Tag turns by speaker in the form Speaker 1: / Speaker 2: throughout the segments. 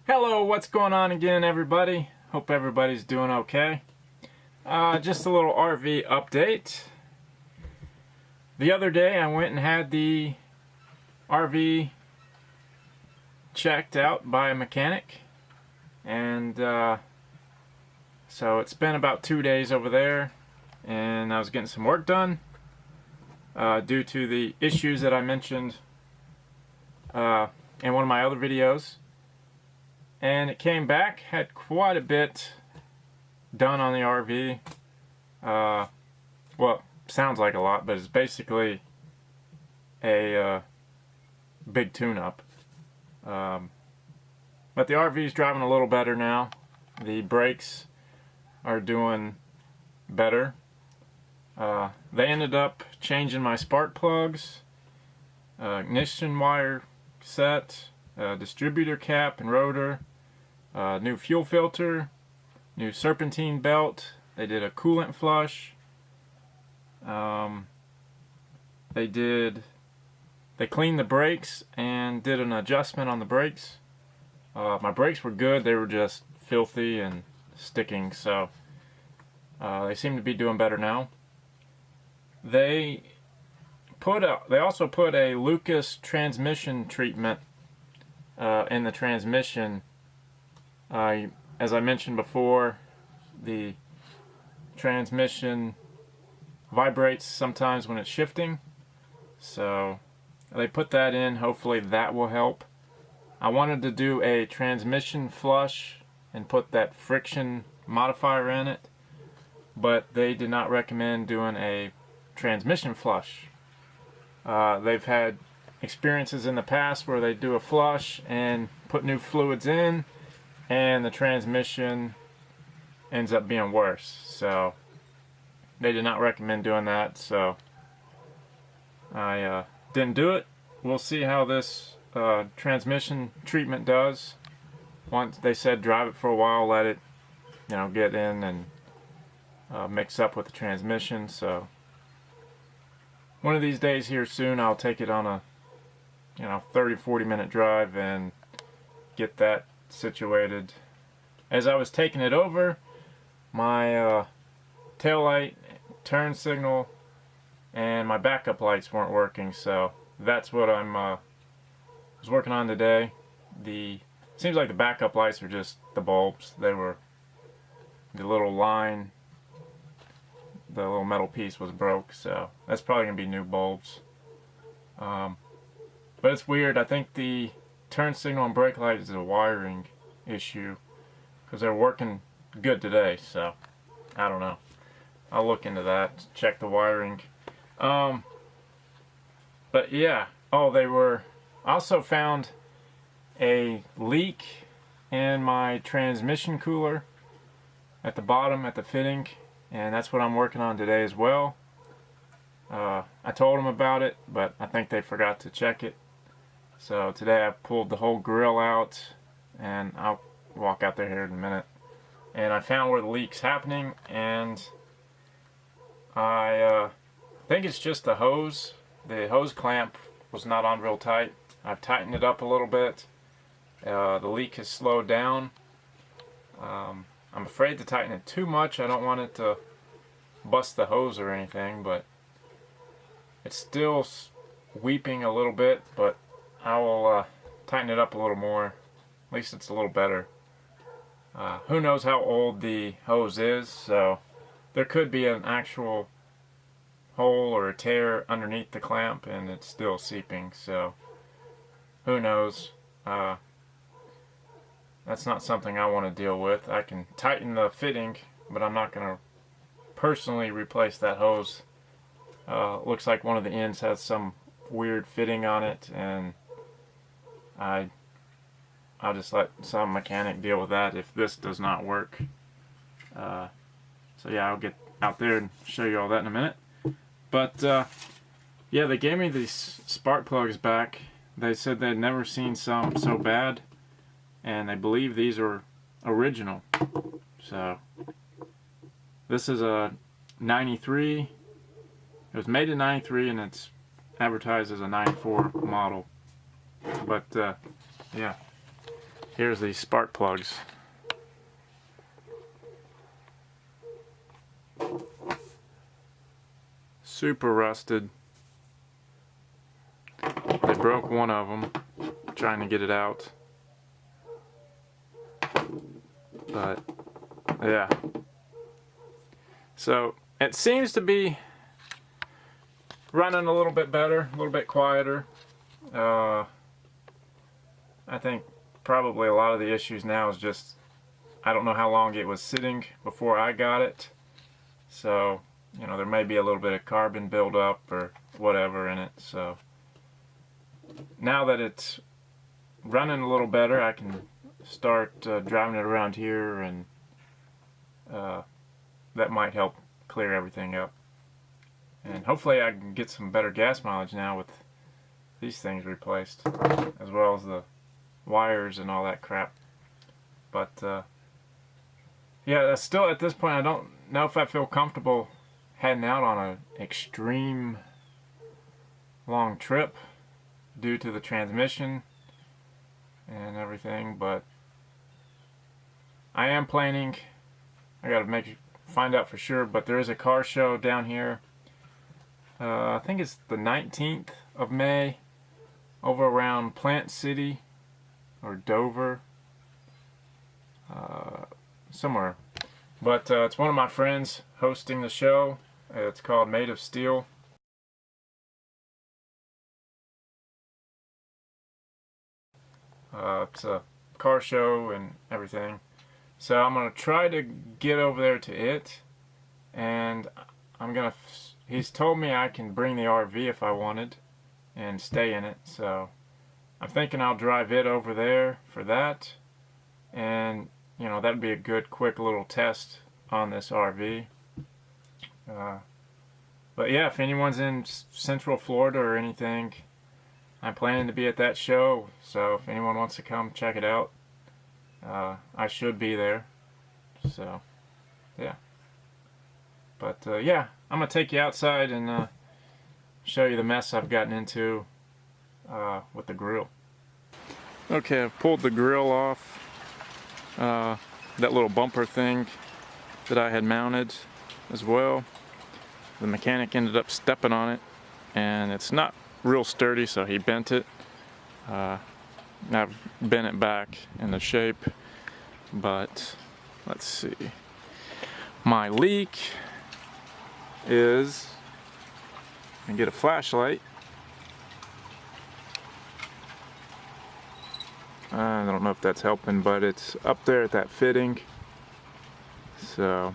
Speaker 1: Hello, what's going on again, everybody? Hope everybody's doing okay. Just a little RV update. The other day I went and had the RV checked out by a mechanic, and so it's been about 2 days over there, and I was getting some work done due to the issues that I mentioned in one of my other videos. And it came back, had quite a bit done on the RV. Well, sounds like a lot, but it's basically a big tune-up. But the RV is driving a little better now. The brakes are doing better. They ended up changing my spark plugs, ignition wire set, distributor cap and rotor, new fuel filter, new serpentine belt. They did a coolant flush. They cleaned the brakes and did an adjustment on the brakes. My brakes were good. They were just filthy and sticking, so they seem to be doing better now. They also put a Lucas transmission treatment in the transmission. As I mentioned before, the transmission vibrates sometimes when it's shifting, so they put that in. Hopefully that will help. I wanted to do a transmission flush and put that friction modifier in it, but they did not recommend doing a transmission flush. They've had experiences in the past where they do a flush and put new fluids in, and the transmission ends up being worse. So they did not recommend doing that, so I didn't do it. We'll see how this transmission treatment does. Once they said drive it for a while, let it get in and mix up with the transmission. So one of these days here soon I'll take it on a 30-40 minute drive and get that situated. As I was taking it over, my tail light, turn signal, and my backup lights weren't working, so that's what I was working on today. Seems like the backup lights are just the bulbs. They were the little line, the little metal piece was broke, so that's probably gonna be new bulbs. But it's weird. I think the turn signal and brake light is a wiring issue, because they're working good today, so I don't know. I'll look into that, check the wiring. But yeah, I also found a leak in my transmission cooler at the bottom at the fitting, and that's what I'm working on today as well. I told them about it, but I think they forgot to check it. So today I pulled the whole grill out, and I'll walk out there here in a minute. And I found where the leak's happening, and I think it's just the hose. The hose clamp was not on real tight. I've tightened it up a little bit. The leak has slowed down. I'm afraid to tighten it too much. I don't want it to bust the hose or anything, but it's still weeping a little bit, but I will tighten it up a little more. At least it's a little better. Who knows how old the hose is, so there could be an actual hole or a tear underneath the clamp and it's still seeping, so who knows. That's not something I want to deal with. I can tighten the fitting, but I'm not going to personally replace that hose. Looks like one of the ends has some weird fitting on it, and I'll just let some mechanic deal with that if this does not work. So yeah, I'll get out there and show you all that in a minute. But yeah, they gave me these spark plugs back. They said they'd never seen some so bad, and they believe these are original. So this is a 93. It was made in 93, and it's advertised as a 94 model. But yeah, Here's these spark plugs. Super rusted. They broke one of them trying to get it out. But yeah. So it seems to be running a little bit better, a little bit quieter. I think probably a lot of the issues now is just, I don't know how long it was sitting before I got it. So, you know, there may be a little bit of carbon buildup or whatever in it. So now that it's running a little better, I can start driving it around here, and that might help clear everything up. And hopefully I can get some better gas mileage now with these things replaced, as well as the wires and all that crap. But yeah, still at this point I don't know if I feel comfortable heading out on an extreme long trip due to the transmission and everything, but I am planning. I gotta find out for sure, but there is a car show down here. I think it's the 19th of May over around Plant City or Dover, somewhere. But it's one of my friends hosting the show. It's called Made of Steel. It's a car show and everything. So I'm going to try to get over there to it, and he's told me I can bring the RV if I wanted and stay in it. So I'm thinking I'll drive it over there for that, and you know, that'd be a good quick little test on this RV. But yeah, if anyone's in Central Florida or anything, I'm planning to be at that show, so if anyone wants to come check it out, I should be there. So yeah, but yeah, I'm gonna take you outside and show you the mess I've gotten into with the grill. Okay, I've pulled the grill off, that little bumper thing that I had mounted as well. The mechanic ended up stepping on it, and it's not real sturdy, so he bent it. I've bent it back into shape, but let's see. My leak is, I get a flashlight. I don't know if that's helping, but it's up there at that fitting. So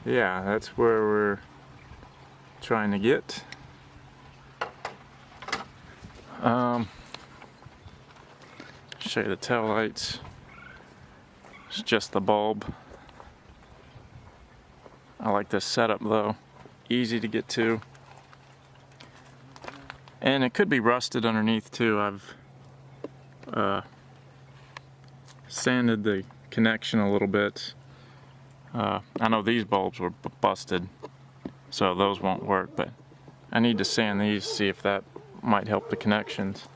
Speaker 1: yeah, that's where we're trying to get. Show you the tail lights. It's just the bulb. I like this setup though, easy to get to, and it could be rusted underneath too. I've sanded the connection a little bit. I know these bulbs were busted, so those won't work, but I need to sand these, see if that might help the connections.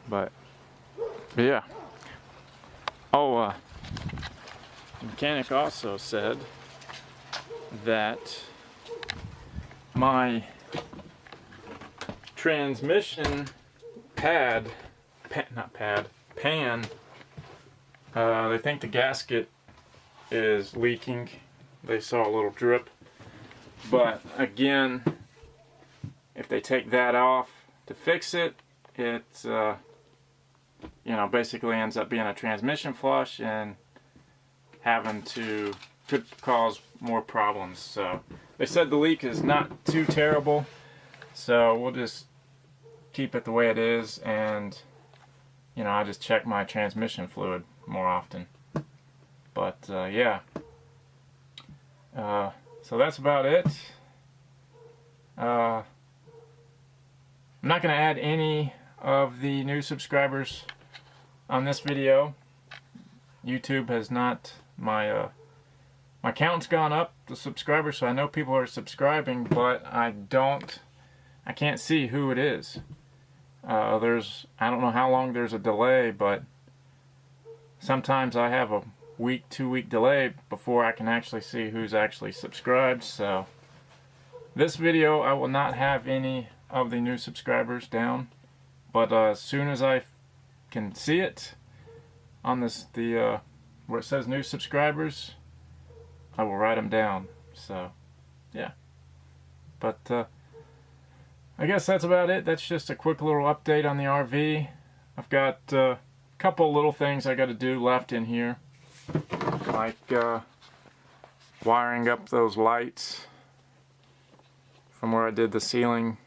Speaker 1: But yeah. Oh, the mechanic also said that my transmission pan, they think the gasket is leaking. They saw a little drip, but again, if they take that off to fix it, it you know, basically ends up being a transmission flush and could cause more problems. So they said the leak is not too terrible, so we'll just keep it the way it is, and you know, I just check my transmission fluid more often. But yeah, so that's about it. I'm not going to add any of the new subscribers on this video. YouTube has not, my count's gone up, the subscribers, so I know people are subscribing, but I can't see who it is. I don't know how long there's a delay, but sometimes I have a week, 2-week delay before I can actually see who's actually subscribed. So this video, I will not have any of the new subscribers down, but as soon as I can see it on where it says new subscribers, I will write them down. So yeah, but I guess that's about it. That's just a quick little update on the RV. I've got a couple little things I got to do left in here, like wiring up those lights from where I did the ceiling,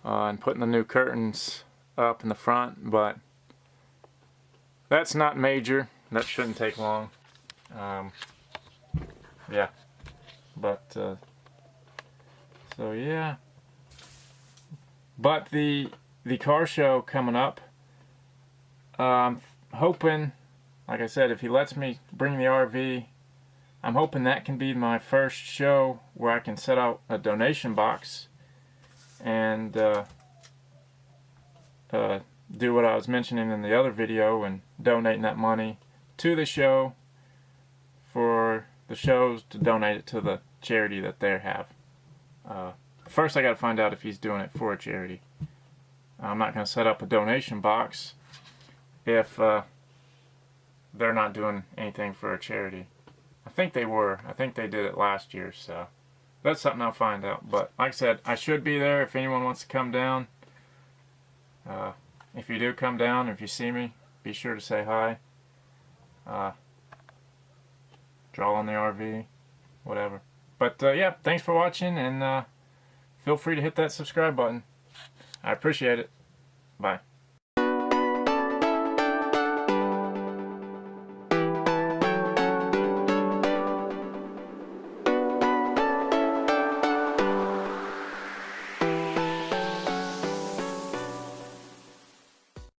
Speaker 1: and putting the new curtains up in the front, but that's not major. That shouldn't take long. Yeah, but so yeah. But the car show coming up, I'm hoping, like I said, if he lets me bring the RV, I'm hoping that can be my first show where I can set out a donation box and do what I was mentioning in the other video and donating that money to the show for the shows to donate it to the charity that they have. First I got to find out if he's doing it for a charity. I'm not going to set up a donation box if they're not doing anything for a charity. I think they were. I think they did it last year, so that's something I'll find out. But like I said, I should be there if anyone wants to come down. If you do come down, if you see me, be sure to say hi. Draw on the RV, whatever. But yeah, thanks for watching, and feel free to hit that subscribe button. I appreciate it. Bye.